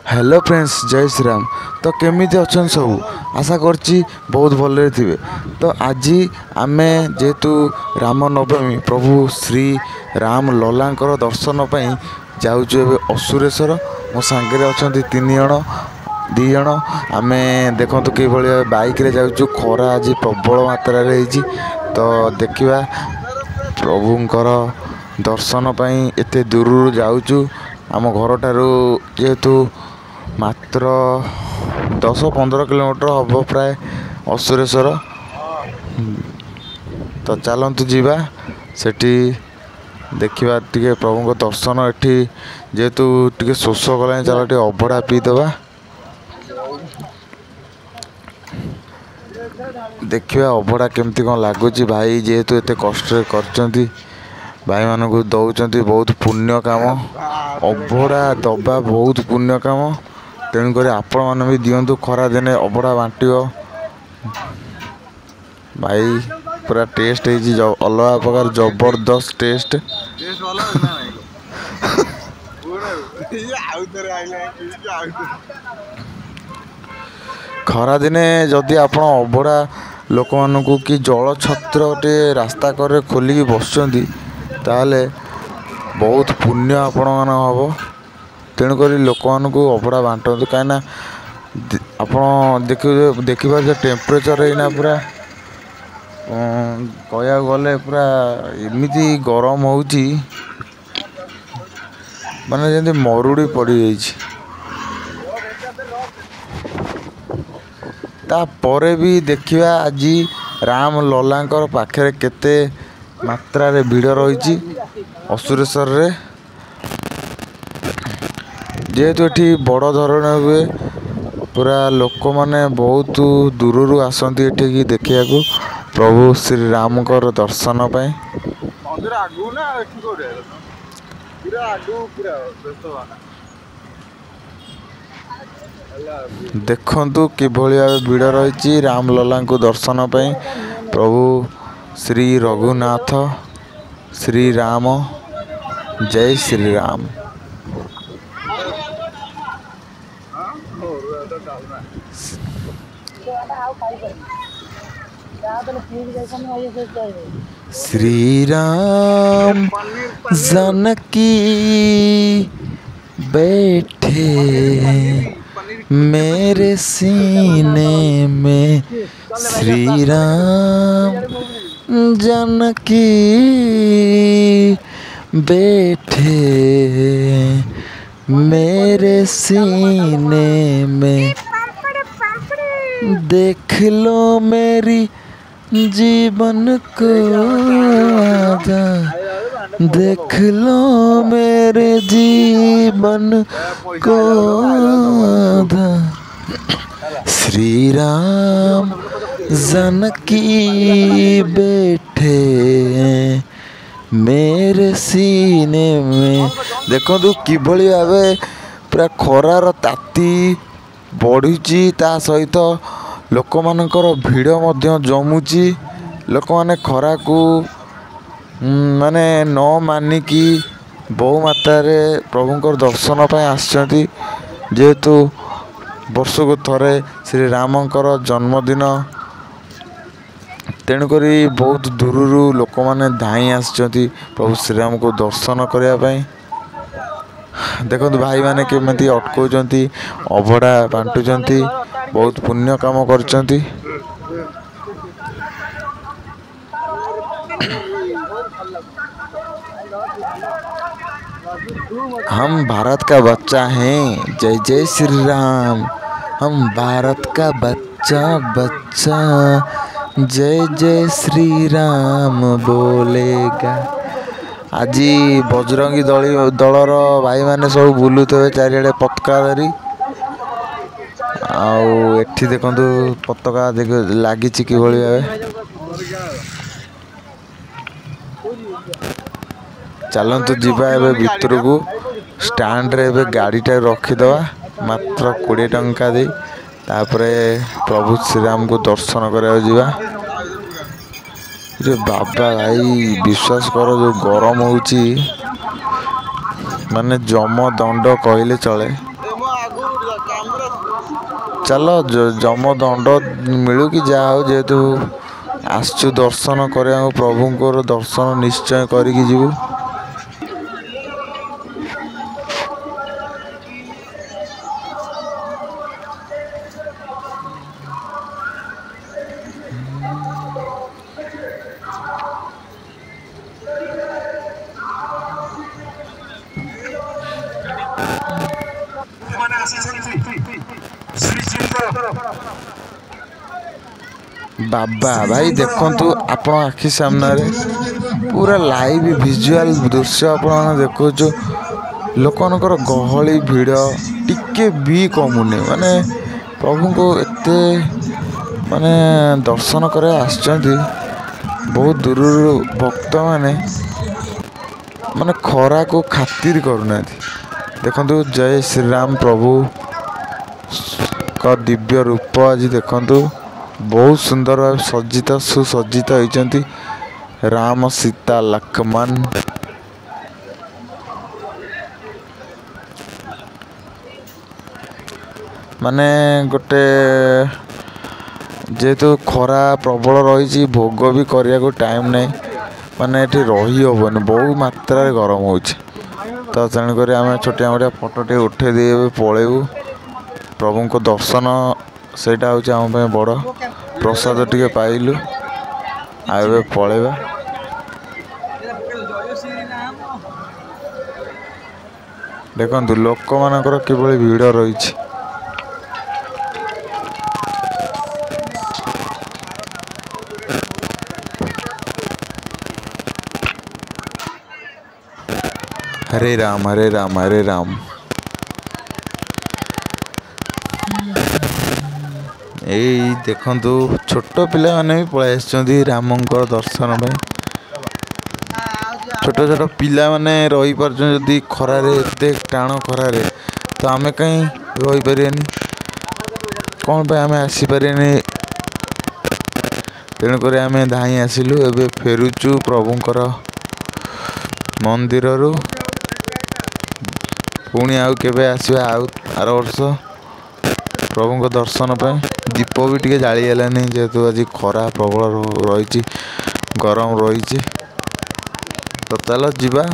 Hello friends, जय श्री राम। तो केमिति अच्छा सब आशा करछि बहुत भले थे। तो आज आमे जेहेतु राम नवमी प्रभु श्री राम ललांकर दर्शन पर जाऊँ असुरेश्वर। मो सांगे अच्छा 3 जण 2 जण आम देखु कि बाइक रे जाऊँ। खरा आज प्रबल मात्रा रे तो देखा प्रभुंकर दर्शन पर एत दूर जाऊँ। आम घर ठारू जेहेतु मात्र 10-15 किलोमीटर हम प्राय असुरेश्वर। तो चलतु जीवा सेठी देखा टे प्रभु दर्शन। एठी जेहेतु टे शोष गला चल टे अभड़ा पीदबा। देखा अभड़ा केमती कौन लगुच। भाई जेहेतु एत कष्ट कर भाई मानक दौरान बहुत पुण्य काम। अभड़ा दबा बहुत पुण्य काम। तेणुक आपण मैंने भी दिंतु खरा दिने अभड़ा बांट भाई पूरा टेस्ट अलग प्रकार जबरदस्त टेस्ट। खरा दिने जदि आपण अभड़ा लोक मानू कि जल छत्र टे रास्ता करे खोलिकी बसुँच ताले बहुत पुण्य आपण मान हम। तेणुक लोक मानू अभड़ा बांटू कहीं आप देखिए टेम्परेचर है पूरा कह गले पूरा एमती गरम हो माने जमी मरुड़ी पड़ जाइए। तापर भी देखिए आज राम ललांकर पाखे केते मात्रा रे भीड़ रही असुरेश्वर रे। जेहेतु ये बड़ धरण हुए पूरा लोक मैंने बहुत दूर आसती एठिकी देखा प्रभु श्री राम दर्शन पाई। देखंतु किभली भाव भीड़ रही राम लला को दर्शन पाई। प्रभु श्री रघुनाथ श्री राम, जय श्री राम। श्री राम जानकी बैठे मेरे सीने में। श्री राम जानकी बैठे मेरे सीने में। देख लो मेरी जीवन को आधा, देख लो मेरे जीवन को आधा। श्री राम जानकी बैठे मेरे सीने में। देखो किभली भावे पूरा खरार ताती बढ़ी ता सहित लोक मानकर भीड़ मध्य जमुची। लोक माने खरा को माने न मानिकी बहु मात्रा रे प्रभुंकर दर्शन पाई आसचंती। जेहेतु वर्ष को थरे श्री रामंकर जन्मदिन तेणुक बहुत दूर लोक माने धाई आसचंती प्रभु श्रीराम को दर्शन करने पाई। देखो भाई माने केमती अटकाउचंती अभड़ा बांटुचंती बहुत पुण्य काम करचंती। हम भारत का बच्चा हैं, जय जय श्री राम। हम भारत का बच्चा बच्चा जय जय श्री राम बोलेगा। आज बजरंगी दलर भाई माने सब बुलुते चारिड़े पताका धरी। आठी देखु पताका देख लगी कि चलतु जीवा एबे भितर को स्टैंड रे एबे गाड़ीटा रखीदवा मात्र 20 टंका दे। तापरे प्रभु श्रीराम को दर्शन करा जीवा। रे बाबा भाई विश्वास कर जो गरम होउची माने जम दंड कहले चले। चलो जम दंड मिलू कि जा हो जेहेतु आसचु दर्शन करने प्रभुंर दर्शन निश्चय करिकी जीवु। बाबा भाई देखंतु आपण आखि सामने पूरा लाइव विजुअल दृश्य आपण देखो लोकनकर गहली भिड़ टिके भी कमुने माने प्रभु को एते माने दर्शन करे आछंती बहुत दूर भक्त माने माने खरा को खातिर करूना। देखंतु जय श्री राम प्रभु का दिव्य रूप आज देखंतु बहुत सुंदर भाव सज्जित सुसज्जित होती राम सीता लक्ष्मण। माने गोटे जेहेतु खरा प्रबल रही भोग भी करने को टाइम नहीं माने ये रही हेनी बहु मात्रा गरम हो तो तेणुक आम छोटिया मोटिया फोटो टे उठे दे पलैबू प्रभु को दर्शन सेटा हूँ आम बड़ प्रसाद टे पाइलु आए पलैबा। देखु लोक मानकर किभली भिड़ रही। हरे राम हरे राम हरे राम। यही देखंतु छोट पिला माने भी पळाइ आछंती रामंकर दर्शन में। छोट छोट पिला माने रही पारछन जदी खरारे एते टाण खरारे तो आमे कहीं रही परियानी कौन पे आमे आसी परियानी। तेणुक आमे धाई आसिलु एबे फेरुचु प्रभुंकर मंदिर रु पुणी आउ केबे आसबा आउ आर वर्ष प्रभु को दर्शन पे। दीप भी टे जागलानी जेहेतु आज खरा प्रबल रही गरम रही तो चल जीवा।